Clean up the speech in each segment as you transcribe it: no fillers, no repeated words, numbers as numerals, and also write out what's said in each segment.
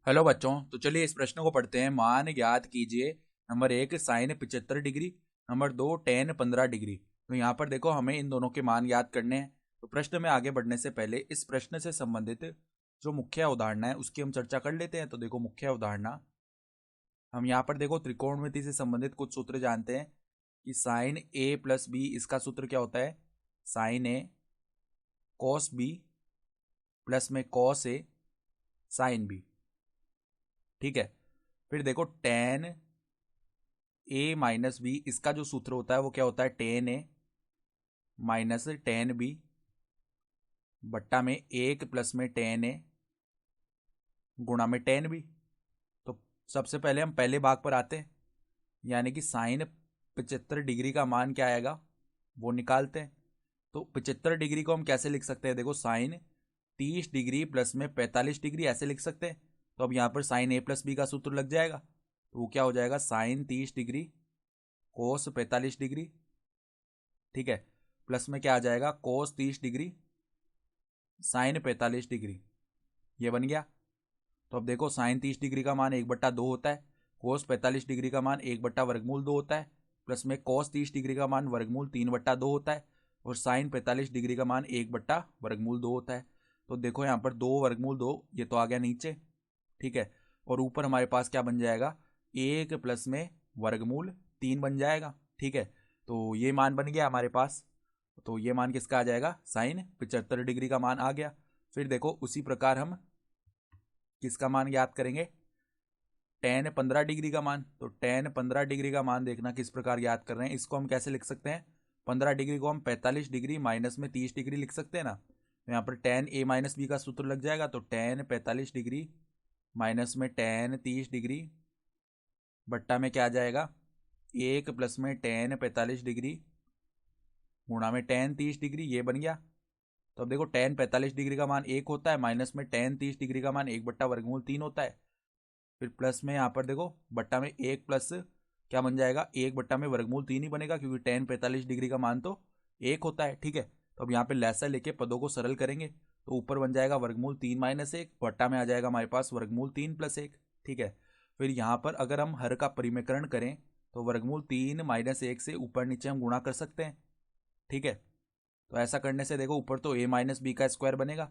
Hello बच्चों, तो चलिए इस प्रश्न को पढ़ते हैं। मान ज्ञात कीजिए। Number 1 sine 75 degree, number 2 tan 15 degree. तो यहाँ पर देखो हमें इन दोनों के मान याद करने हैं। तो प्रश्न में आगे बढ़ने से पहले इस प्रश्न से संबंधित जो मुख्य अवधारणा है उसकी हम चर्चा कर लेते हैं। तो देखो मुख्य अवधारणा, हम यहाँ पर देखो त्रिकोणमिति से संबंधित कुछ सूत्र जानते हैं कि साइन ए प्लस बी, इसका सूत्र क्या होता है? साइन ए कॉस बी प्लस में कॉस ए साइन बी। ठीक है। फिर देखो टेन ए माइनस बी, इसका जो सूत्र होता है वो क्या होता है? टेन ए माइनस टेन बी बट्टा में एक प्लस में टेन ए गुणा में टेन बी। तो सबसे पहले हम पहले भाग पर आते हैं, यानी कि साइन 75 डिग्री का मान क्या आएगा वो निकालते हैं। तो 75 डिग्री को हम कैसे लिख सकते हैं? देखो साइन 30 डिग्री प्लस में 45 डिग्री ऐसे लिख सकते हैं। तो अब यहाँ पर साइन ए प्लस बी का सूत्र लग जाएगा। तो वो क्या हो जाएगा? साइन 30 डिग्री कोस 45 डिग्री, ठीक है, प्लस में क्या आ जाएगा? कोस 30 डिग्री साइन 45 डिग्री। ये बन गया। तो अब देखो साइन 30 डिग्री का मान 1/2 होता है, कोस 45 डिग्री का मान 1/वर्गमूल 2 होता है, प्लस में कोस 30 डिग्री का मान वर्गमूल 3/2 होता है, और साइन 45 डिग्री का मान 1/वर्गमूल 2 होता है। तो देखो यहाँ पर 2/2 ये तो आ गया नीचे, ठीक है, और ऊपर हमारे पास क्या बन जाएगा? 1 प्लस में वर्गमूल 3 बन जाएगा। ठीक है, तो ये मान बन गया हमारे पास। तो ये मान किसका आ जाएगा? साइन 75 डिग्री का मान आ गया। फिर देखो उसी प्रकार हम किसका मान याद करेंगे? टेन 15 डिग्री का मान। तो टेन 15 डिग्री का मान देखना किस प्रकार याद कर रहे हैं। इसको हम कैसे लिख सकते हैं? 15 डिग्री को हम 45 डिग्री माइनस में 30 डिग्री लिख सकते हैं ना। तो यहाँ पर टेन ए माइनस बी का सूत्र लग जाएगा। तो टेन 45 डिग्री माइनस में टेन 30 डिग्री बट्टा में क्या आ जाएगा? एक प्लस में टेन 45 डिग्री गुणा में टेन 30 डिग्री। ये बन गया। तो अब देखो टेन 45 डिग्री का मान 1 होता है, माइनस में टेन 30 डिग्री का मान 1/वर्गमूल 3 होता है। फिर प्लस में यहाँ पर देखो बट्टा में एक प्लस क्या बन जाएगा? 1/वर्गमूल 3 ही बनेगा, क्योंकि टेन 45 डिग्री का मान तो 1 होता है। ठीक है, तो अब यहाँ पे लेसा लेके पदों को सरल करेंगे। तो ऊपर बन जाएगा वर्गमूल 3 - 1, बट्टा में आ जाएगा हमारे पास वर्गमूल 3 + 1। ठीक है, फिर यहाँ पर अगर हम हर का परिमेकरण करें तो वर्गमूल 3 - 1 से ऊपर नीचे हम गुणा कर सकते हैं। ठीक है, तो ऐसा करने से देखो ऊपर तो a माइनस बी का स्क्वायर बनेगा,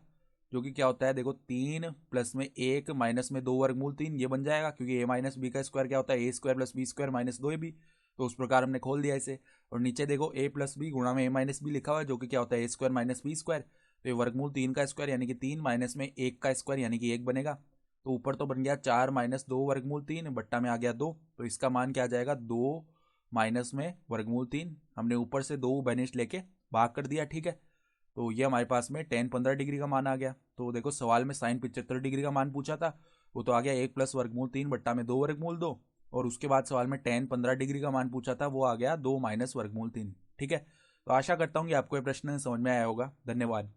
जो कि क्या होता है? देखो 3 + 1 माइनस में 2/3 ये बन जाएगा, क्योंकि a माइनस बी का स्क्वायर क्या होता है? a² + b² - 2ab। तो उस प्रकार हमने खोल दिया इसे। और नीचे देखो a + b गुणा में a माइनस बी लिखा हुआ है, जो कि क्या होता है? a² - b²। तो ये वर्गमूल 3 का स्क्वायर यानी कि 3 माइनस में 1 का स्क्वायर यानी कि 1 बनेगा। तो ऊपर तो बन गया 4 - 2/3 बट्टा में आ गया 2। तो इसका मान क्या आ जाएगा? 2 माइनस में वर्गमूल 3, हमने ऊपर से 2 बैनिश लेके भाग कर दिया। ठीक है, तो ये हमारे पास में टेन 15 डिग्री का मान आ गया। तो देखो सवाल में साइन 75 डिग्री का मान पूछा था, वो तो आ गया 1 + वर्गमूल 3 बट्टा में 2/2। और उसके बाद सवाल में टेन 15 डिग्री का मान पूछा था, वो आ गया 2 - वर्गमूल 3। ठीक है, तो आशा करता हूँ कि आपको ये प्रश्न समझ में आया होगा। धन्यवाद।